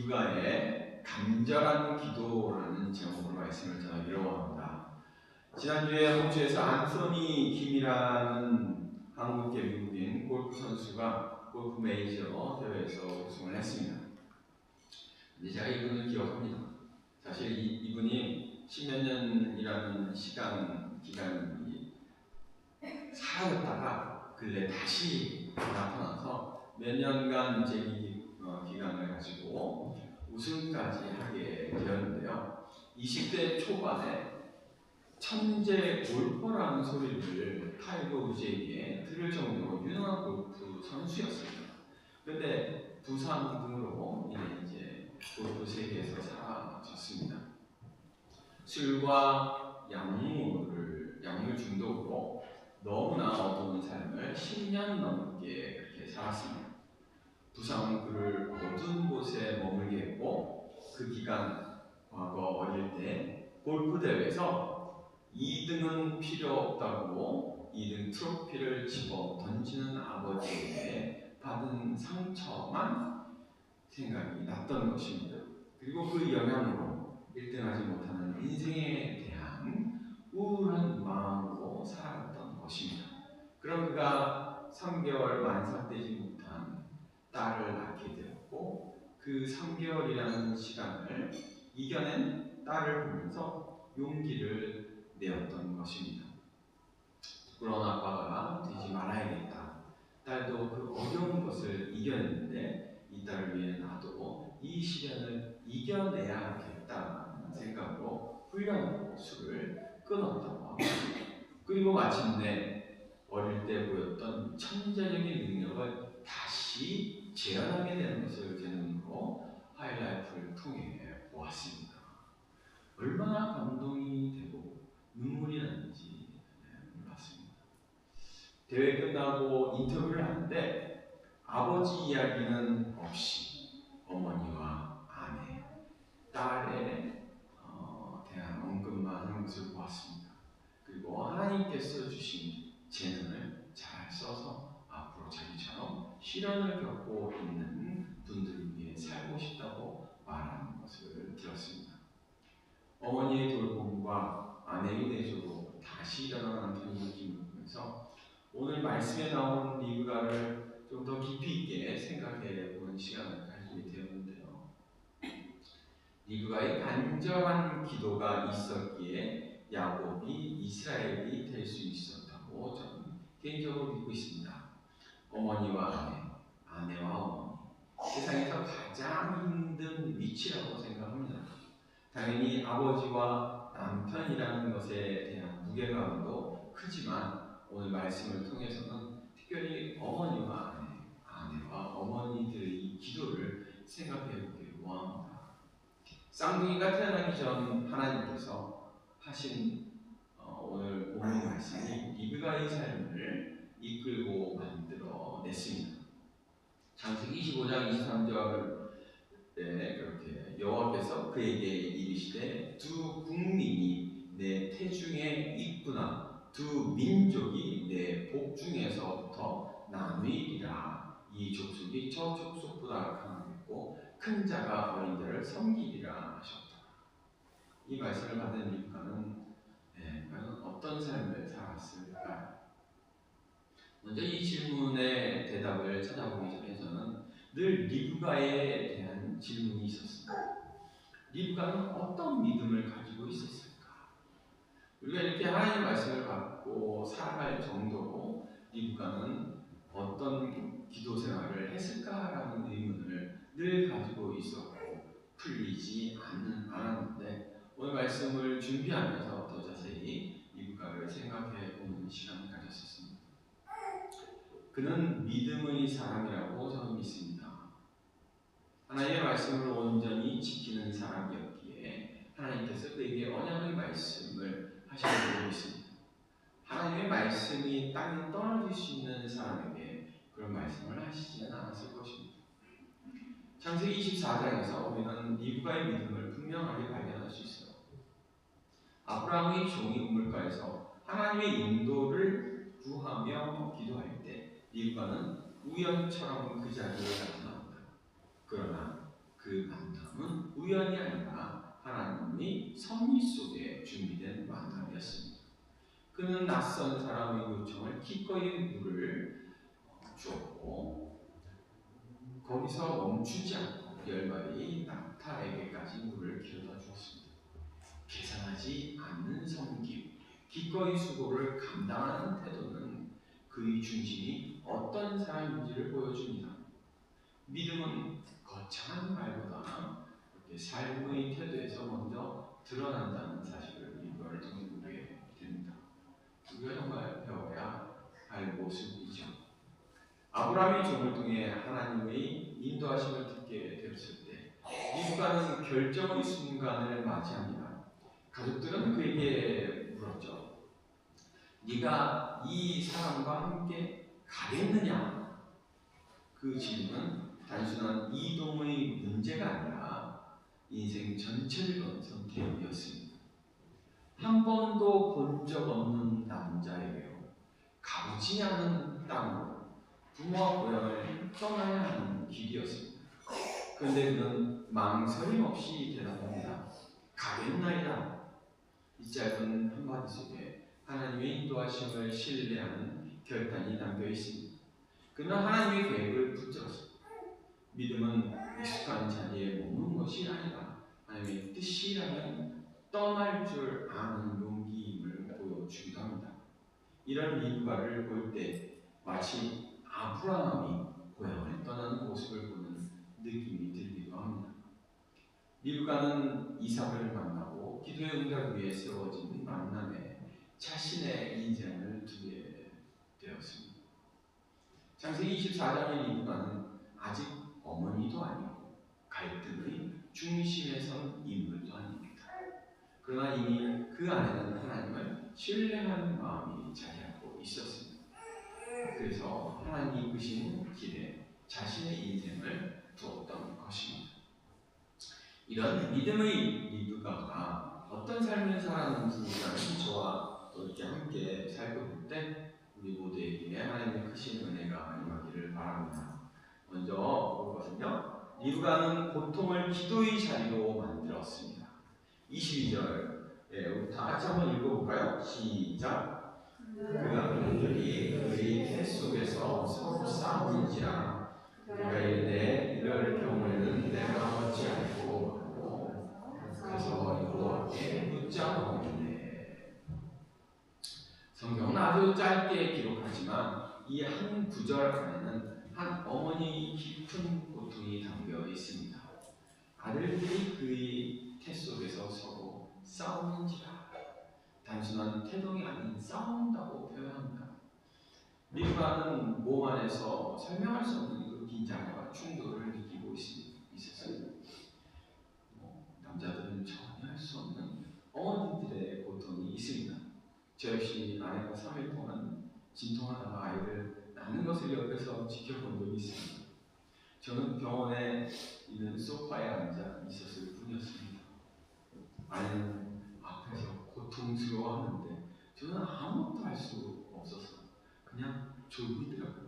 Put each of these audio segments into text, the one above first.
리브가의 간절한 기도라는 제목으로 말씀을 전하기로 합니다. 지난주에 호주에서 안소니 김이라는 한국계 미국인 골프 선수가 골프 메이저 대회에서 우승을 했습니다. 근데 제가 이분을 기억합니다. 사실 이분이 십몇 년이라는 기간이 사라졌다가 근래 다시 나타나서 몇 년간 기간을 가지고 우승까지 하게 되었는데요. 20대 초반에 천재 골퍼라는 소리를 타이거 우즈에게 들을 정도로 유능한 골프 선수였습니다. 그런데 부상 등으로 이제 골프 세계에서 사라졌습니다. 술과 약물 중독으로 너무나 어두운 삶을 10년 넘게 그렇게 살았습니다. 부상은 그를 어두운 곳에 머물게 했고, 그 기간 과거 어릴 때 골프 대회에서 2등은 필요 없다고 2등 트로피를 집어 던지는 아버지에게 받은 상처만 생각이 났던 것입니다. 그리고 그 영향으로 1등하지 못하는 인생에 대한 우울한 마음으로 살아갔던 것입니다. 그럼 그가 3개월 만삭되지 못한 딸을 낳게 되었고, 그 3개월이라는 시간을 이겨낸 딸을 보면서 용기를 내었던 것입니다. 부끄러운 아빠가 되지 말아야겠다. 딸도 그 어려운 것을 이겨냈는데 이 딸을 위해 나도 이 시련을 이겨내야겠다는 생각으로 훈련하고 술을 끊었다고 합니다. 그리고 마침내 어릴 때 보였던 천재적인 능력을 다시 재현하게 되는 것을 제 눈으로 하이라이트를 통해 보았습니다. 얼마나 감동이 되고 눈물이 나는지 몰랐습니다. 대회 끝나고 인터뷰를 하는데 아버지 이야기는 없이 어머니와 아내, 딸에 대한 언급만 하는 것을 보았습니다. 그리고 하나님께서 주신 재능을 잘 써서 앞으로 자기처럼 시련을 겪고 있는 분들을 위해 살고 싶다고 말하는 것을 들었습니다. 어머니의 돌봄과 아내의 내조로 다시 일어나는 남편의 느낌을 보면서 오늘 말씀에 나온 리브가를 좀 더 깊이 있게 생각해 보는 시간을 가지게 되었는데요. 리브가의 간절한 기도가 있었기에 야곱이 이스라엘이 될 수 있었다고 저는 개인적으로 믿고 있습니다. 어머니와 아내와 어머니, 세상에서 가장 힘든 위치라고 생각합니다. 당연히 아버지와 남편이라는 것에 대한 무게감도 크지만 오늘 말씀을 통해서는 특별히 어머니와 아내와 어머니들의 기도를 생각해 보기로 합니다. 쌍둥이가 태어나기 전 하나님께서 하신 오늘 본문 말씀이 리브가의 삶을 이끌고 만들어냈습니다. 창세기 25장 23절 그렇게 여호와께서 그에게 이르시되 두 국민이 내 태중에 있구나, 두 민족이 내 복중에서부터 나누이리라. 이 족속이 저 족속보다 강하겠고 큰 자가 어린 자를 섬기리라 하셨다. 이 말씀을 받은 리브가는 과연 어떤 삶을 살았을까요? 먼저 이 질문의 대답을 찾아보기 전에 저는 늘 리브가에 대한 질문이 있었습니다. 리브가는 어떤 믿음을 가지고 있었을까? 우리가 이렇게 하나님의 말씀을 받고 살아갈 정도로 리브가는 어떤 기도 생활을 했을까라는 의문을 늘 가지고 있었고 풀리지 않았는데 오늘 말씀을 준비하면서 더 자세히 리브가를 생각해 보는 시간을 가졌었습니다. 그는 믿음의 사람이라고 저는 믿습니다. 하나님의 말씀을 온전히 지키는 사람이었기에 하나님께서 그에게 언약의 말씀을 하시는 것입니다. 하나님의 말씀이 땅에 떨어질 수 있는 사람에게 그런 말씀을 하시지는 않았을 것입니다. 창세기 24장에서 우리는 리브가의 믿음을 분명하게 발견할 수 있어요. 아브라함의 종이 우물가에서 하나님의 인도를 구하며 기도할 때 리브가는 우연처럼 그 자리에 나타납니다. 그러나 그 그 만남은 우연이 아니라 하나님의 섭리 속에 준비된 만남이었습니다. 그는 낯선 사람의 요청을 기꺼이 물을 주었고 거기서 멈추지 않고 10마리 낙타에게까지 물을 길어다 주었습니다. 계산하지 않는 섬김, 기꺼이 수고를 감당하는 태도는 그의 중심이 어떤 사람인지를 보여줍니다. 믿음은 거창한 말보다 삶의 태도에서 먼저 드러난다는 사실을 이걸 통해 보게 됩니다. 우리가 정말 배워야 할 모습이죠. 아브라함의 종을 통해 하나님의 인도하심을 듣게 되었을 때 리브가는 결정의 순간을 맞이합니다. 가족들은 그에게 물었죠. 네가 이 사람과 함께 가겠느냐? 그 질문은 단순한 이동의 문제가 아니라 인생 전체를 건 선택이었습니다. 한 번도 본 적 없는 남자에게요, 가보지 않은 땅으로 부모와 고향을 떠나야 하는 길이었습니다. 그런데 그는 망설임 없이 대답합니다. 가겠나이다. 이 짧은 한마디 속에 하나님의 인도하심을 신뢰하는 결단이 담겨 있습니다. 그는 하나님의 계획을 붙들었습니다. 믿음은 익숙한 자리에 머무는 것이 아니라 하나님의 뜻이라면 떠날 줄 아는 용기임을 보여주기도 합니다. 이런 리브가를 볼 때 마치 아브라함이 고향을 떠나는 모습을 보는 느낌이 들기도 합니다. 리브가는 이삭을 만나고 기도의 응답 위에 세워진 만남에 자신의 인생을 두게 되었습니다. 창세기 24장의 리브가는 아직 어머니도 아니고 갈등의 중심에 선 인물도 아닙니다. 그러나 이미 그 안에는 하나님을 신뢰하는 마음이 자리하고 있었습니다. 그래서 하나님이 이끄신 길에 자신의 인생을 두었던 것입니다. 이런 믿음의 리브가가 어떤 삶을 살았는지라는 저와 또 이렇게 함께 살펴볼 때 우리 모두에게 하나님의 크신 은혜가 임하기를 바랍니다. 먼저 볼 것은요, 리브가는 고통을 기도의 자리로 만들었습니다. 22절, 우리 다 같이 한번 읽어볼까요? 시작. 그가 그들이 그의 태 속에서 서로 싸우는지라 그가 이르되 이럴 경우에는 내가 어찌하리고 하고 그래서 여호와께 묻자오니. 성경은 아주 짧게 기록하지만 이 한 구절 안에는 한 어머니의 깊은 고통이 담겨 있습니다. 아들들이 그의 태 속에서 서로 싸우는지라. 단순한 태동이 아닌 싸운다고 표현합니다. 리브가는 몸 안에서 설명할 수 없는 그 긴장과 충돌을 느끼고 있었어요. 남자들은 전혀 할 수 없는 어머니들의 고통이 있습니다. 저 역시 아내가 3일 동안 진통하다가 아이를 낳는 것을 옆에서 지켜본 적이 있습니다. 저는 병원에 있는 소파에 앉아 있었을 뿐이었습니다. 아내는 앞에서 고통스러워하는데 저는 아무것도 할 수 없어서 그냥 졸고 있더라고요.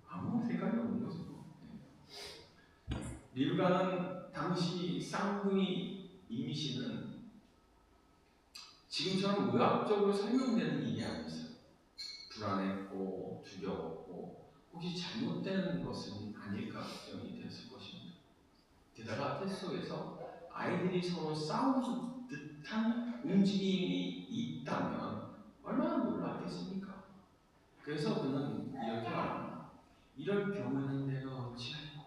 아무 생각이 없는 거죠. 리브가는 당시 쌍둥이 임신은 지금처럼 의학적으로 설명되는 일이 아니었어요. 불안했고 두려웠고 혹시 잘못되는 것은 아닐까 걱정이 됐을 것입니다. 게다가 태 속에서 아이들이 서로 싸우는 듯한 움직임이 있다면 얼마나 놀랐겠습니까? 그래서 그는 이렇게 말합니다. 이럴 경우는 내가 어찌하리고,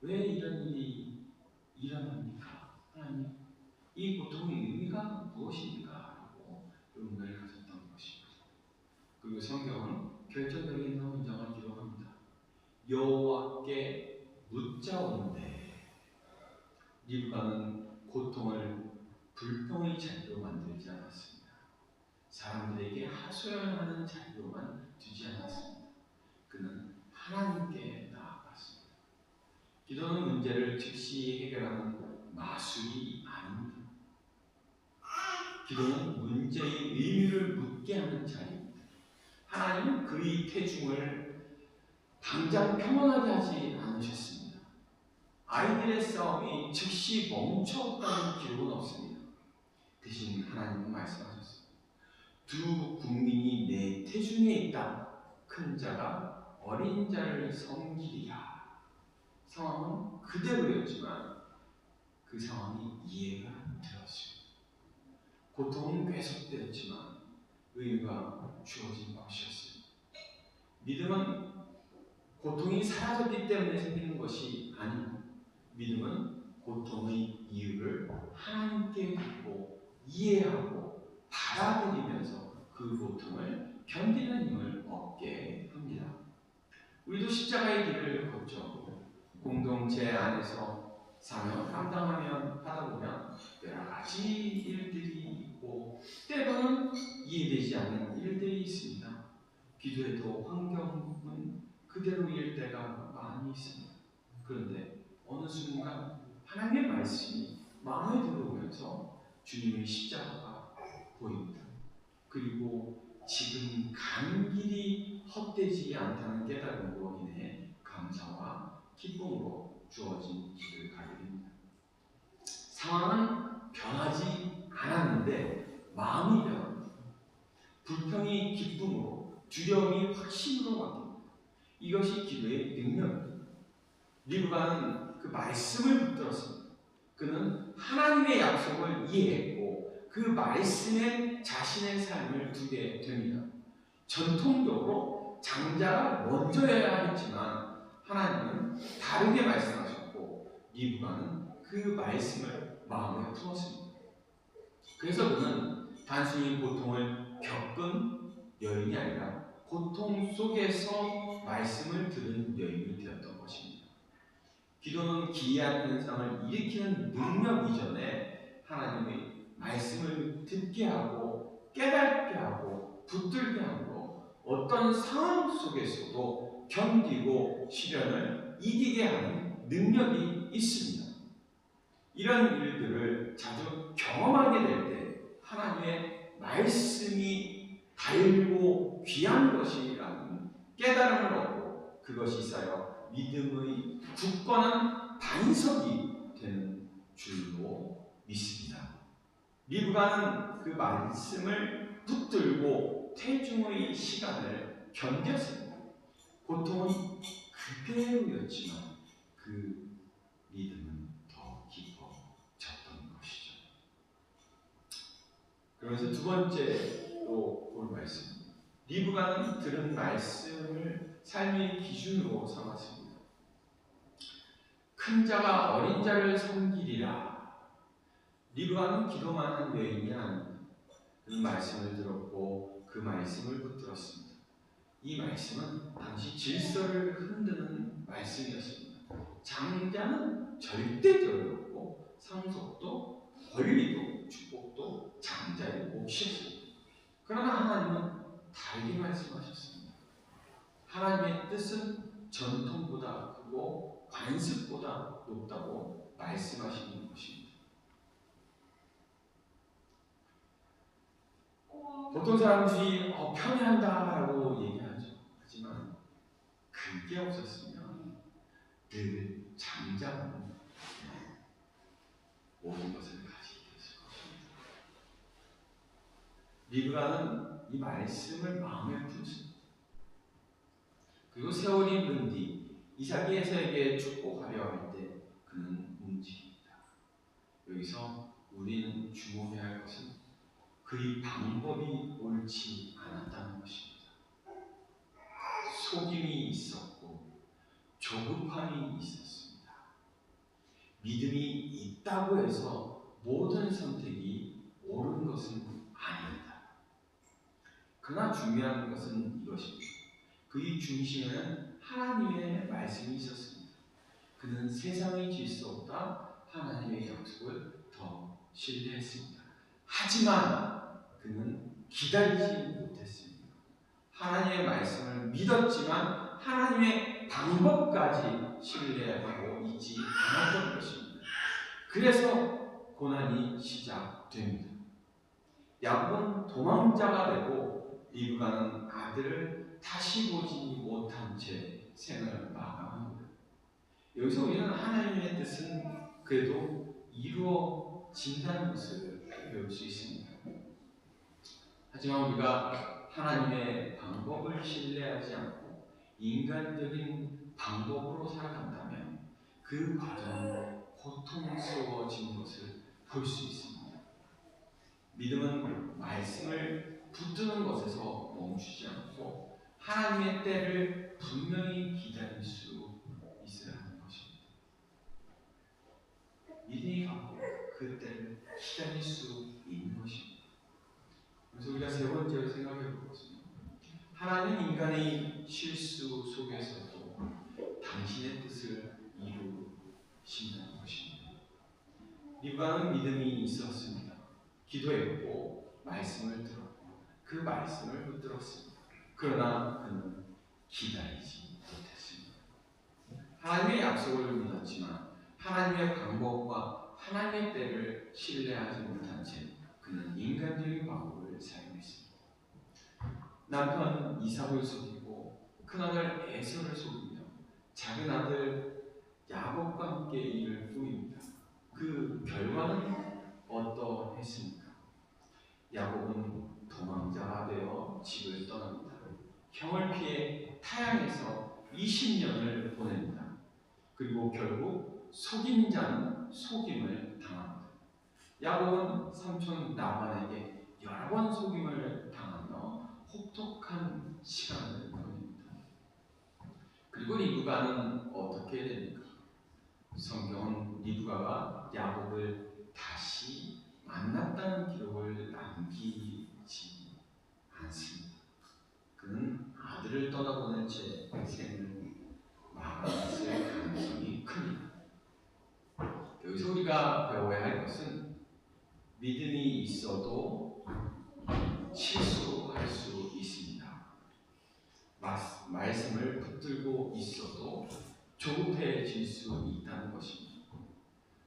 왜 이런 일이 일어납니까? 하나님, 이 고통의 의미가 무엇입니까? 라고 의문을 가졌던 것입니다. 그리고 성경은 결정적인 문장을 기록합니다. 여호와께 묻자오는데. 리브가는 고통을 불평의 자리로 만들지 않았습니다. 사람들에게 하소연하는 자리로만 두지 않았습니다. 그는 하나님께 나아갔습니다. 기도는 문제를 즉시 해결하는 마술이 아닙니다. 기도는 문제의 의미를 묻게 하는 자리입니다. 하나님은 그의 태중을 당장 평온하게 하지 않으셨습니다. 아이들의 싸움이 즉시 멈췄다는 기록은 없습니다. 대신 하나님은 말씀하셨습니다. 두 국민이 내 태중에 있다. 큰 자가 어린 자를 섬기리라. 상황은 그대로였지만 그 상황이 이해가 되었습니다. 고통은 계속되었지만 의미가 주어진 것이었습니다. 믿음은 고통이 사라졌기 때문에 생기는 것이 아닙니다. 믿음은 고통의 이유를 하나님께 묻고 이해하고 받아들이면서 그 고통을 견디는 힘을 얻게 합니다. 우리도 십자가의 길을 걷죠. 공동체 안에서 사명 감당하면 하다 보면 여러 가지 일들이 있고 때로는 이해되지 않는 일들이 있습니다. 기도에도 환경은 그대로일 때가 많이 있습니다. 그런데 어느 순간 하나님의 말씀이 마음에 들어오면서 주님의 십자가가 보입니다. 그리고 지금 가는 길이 헛되지 않다는 깨달음으로 인해 감사와 기쁨으로 주어진 길을 가게 됩니다. 상황은 변하지 않았는데 마음이 변합니다. 불평이 기쁨으로, 두려움이 확신으로 바뀝니다. 이것이 기도의 능력입니다. 리브가는 그 말씀을 붙들었습니다. 그는 하나님의 약속을 이해했고 그 말씀에 자신의 삶을 두게 됩니다. 전통적으로 장자가 먼저여야 했지만 하나님은 다르게 말씀하셨고 리브가는 그 말씀을 마음에 품었습니다. 그래서 그는 단순히 고통을 겪은 여인이 아니라 고통 속에서 말씀을 들은 여인이 되었던 것입니다. 기도는 기이한 현상을 일으키는 능력 이전에 하나님의 말씀을 듣게 하고 깨닫게 하고 붙들게 하고 어떤 상황 속에서도 견디고 시련을 이기게 하는 능력이 있습니다. 이런 일들을 자주 경험하게 될 때 하나님의 말씀이 달고 귀한 것이라는 깨달음을 얻고 그것이 쌓여 믿음의 굳건한 반석이 되는 줄로 믿습니다. 리브가는 그 말씀을 붙들고 태중의 시간을 견뎠습니다. 고통은 그대로였지만 그 믿음은 더 깊어졌던 것이죠. 그러면서 두 번째로 볼 말씀입니다. 리브가는 들은 말씀을 삶의 기준으로 삼았습니다. 큰 자가 어린 자를 섬기리라. 리브가는 기도만 한 여인이 아닙니다. 그 말씀을 들었고 그 말씀을 붙들었습니다. 이 말씀은 당시 질서를 흔드는 말씀이었습니다. 장자는 절대적이었고 상속도 권리도 축복도 장자의 몫이었습니다. 그러나 하나님은 다르게 말씀하셨습니다. 하나님의 뜻은 전통보다 크고 관습보다 높다고 말씀하시는 것입니다. 보통 사람들이 편애한다라고 얘기하죠. 하지만 그게 없었으면 늘 장자는 모든 것을 가지게 됐을 것입니다. 리브가는 이 말씀을 마음에 품습니다. 그리고 세월이 흐른 뒤 이삭이 에서에게 축복하려 할 때 그는 움직입니다. 여기서 우리는 주목해야 할 것은 그의 방법이 옳지 않았다는 것입니다. 속임이 있었고 조급함이 있었습니다. 믿음이 있다고 해서 모든 선택이 옳은 것은 아닙니다. 그러나 중요한 것은 이것입니다. 그의 중심에는 하나님의 말씀이 있었습니다. 그는 세상의 질서보다 하나님의 약속을 더 신뢰했습니다. 하지만 그는 기다리지 못했습니다. 하나님의 말씀을 믿었지만 하나님의 방법까지 신뢰하고 있지 않았던 것입니다. 그래서 고난이 시작됩니다. 야곱은 도망자가 되고 리브가는 아들을 다시 보지 못한 채 생을 마감합니다. 여기서 우리는 하나님의 뜻은 그래도 이루어진다는 것을 배울 수 있습니다. 하지만 우리가 하나님의 방법을 신뢰하지 않고 인간적인 방법으로 살아간다면 그 과정은 고통스러워진 것을 볼 수 있습니다. 믿음은 말씀을 붙드는 것에서 멈추지 않고 하나님의 때를 분명히 기다릴 수 있어야 하는 것입니다. 믿음이 바로 그 때를 기다릴 수 있는 것입니다. 그래서 우리가 세 번째로 생각해 볼 것은 하나님 인간의 실수 속에서도 당신의 뜻을 이루신다는 것입니다. 리브가는 믿음이 있었습니다. 기도했고 말씀을 들었고 그 말씀을 붙들었습니다. 그러나 그는 기다리지 못했습니다. 하나님의 약속을 믿었지만 하나님의 방법과 하나님의 때를 신뢰하지 못한 채 그는 인간적인 방법을 사용했습니다. 남편 이삭을 속이고 큰아들 에서를 속이며 작은 아들 야곱과 함께 일을 꾸밉니다. 그 결과는 어떠했습니까? 야곱은 도망자가 되어 집을 떠납니다. 형을 피해 타향에서 20년을 보냅니다. 그리고 결국 속인 자는 속임을 당합니다. 야곱은 삼촌 라반에게 여러 번 속임을 당하며 혹독한 시간을 보냅니다. 그리고 리브가는 어떻게 됩니까? 성경은 리브가가 야곱을 다시 만났다는 기록을 남기지 않습니다. 그는 아들을 떠나보낸 채 생을 마감했을 가능성이 큽니다. 여기서 우리가 배워야 할 것은 믿음이 있어도 실수할 수 있습니다. 말씀을 붙들고 있어도 조급해질 수 있다는 것입니다.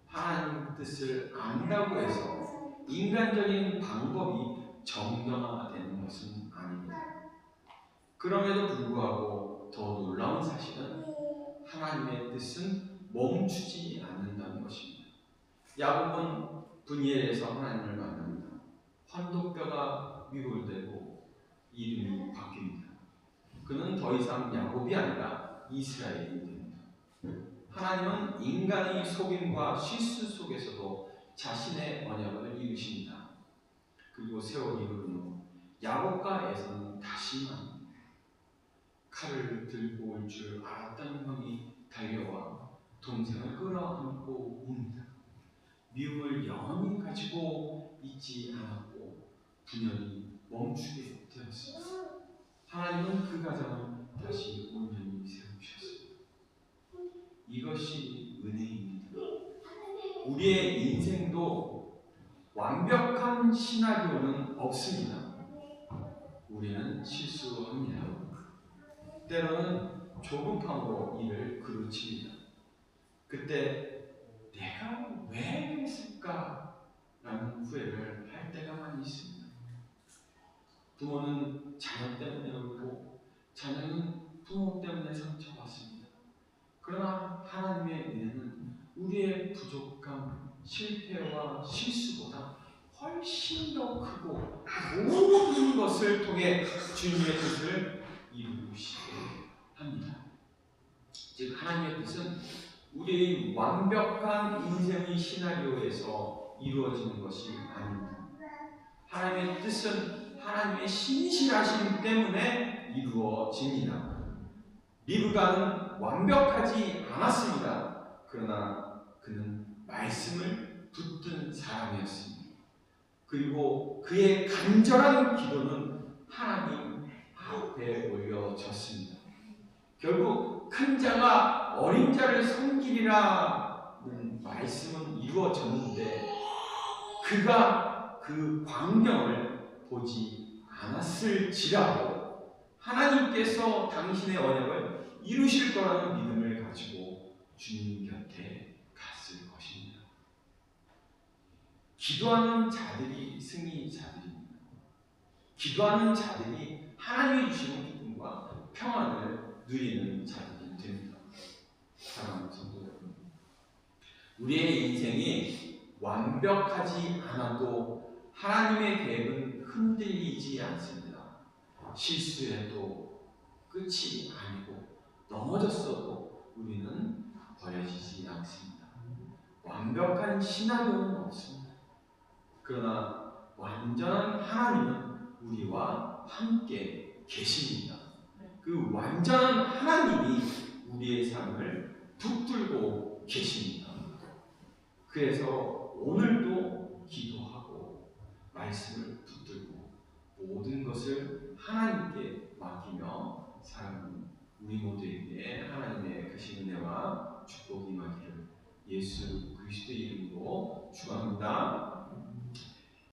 하나님 뜻을 안다고 해서 인간적인 방법이 정당화되는 것은 아닙니다. 그럼에도 불구하고 더 놀라운 사실은 하나님의 뜻은 멈추지 않는다는 것입니다. 야곱은 분이엘에서 하나님을 만납니다. 환도뼈가 위골되고 이름이 바뀝니다. 그는 더 이상 야곱이 아니라 이스라엘이 됩니다. 하나님은 인간의 속임과 실수 속에서도 자신의 언약을 이루십니다. 그리고 세월이 흐른 후 야곱과 에서는 다시 만납니다. 칼을 들고 올 줄 알았던 형이 달려와 동생을 끌어안고 웁니다. 미움을 영원히 가지고 있지 않았고 분열이 멈추게 되었습니다. 하나님은 그 가정을 다시 온전히 세우셨습니다. 이것이 은혜입니다. 우리의 인생도 완벽한 시나리오는 없습니다. 우리는 실수합니다. 때로는 조급함으로 일을 그르칩니다. 그때 내가 왜 그랬을까? 라는 후회를 할 때가 많이 있습니다. 부모는 자녀 때문에 울고 자녀는 부모 때문에 상처받습니다. 그러나 하나님의 은혜는 우리의 부족함, 실패와 실수보다 훨씬 더 크고 모든 것을 통해 주님의 뜻을 이루시게 합니다. 즉 하나님의 뜻은 우리의 완벽한 인생의 시나리오에서 이루어지는 것이 아닙니다. 하나님의 뜻은 하나님의 신실하심 때문에 이루어집니다. 리브가는 완벽하지 않았습니다. 그러나 그는 말씀을 붙든 사람이었습니다. 그리고 그의 간절한 기도는 하나님 앞에 올려졌습니다. 결국 큰 자가 어린 자를 섬기리라는 말씀은 이루어졌는데 그가 그 광경을 보지 않았을지라도 하나님께서 당신의 언약을 이루실 거라는 믿음을 가지고 주님 곁에 갔을 것입니다. 기도하는 자들이 승리자들입니다. 기도하는 자들이 하나님이 주시는 기쁨과 평안을 누리는 자들이 됩니다. 사랑하는 성도 여러분, 우리의 인생이 완벽하지 않아도 하나님의 계획은 흔들리지 않습니다. 실수해도 끝이 아니고 넘어졌어도 우리는 버려지지 않습니다. 완벽한 시나리오는 없습니다. 그러나 완전한 하나님은 우리와 함께 계십니다. 그 완전한 하나님이 우리의 삶을 붙들고 계십니다. 그래서 오늘도 기도하고 말씀을 붙들고 모든 것을 하나님께 맡기며 살아가는 우리 모두에게 하나님의 크신 은혜와 축복이 임하기를 예수 그리스도의 이름으로 축원합니다.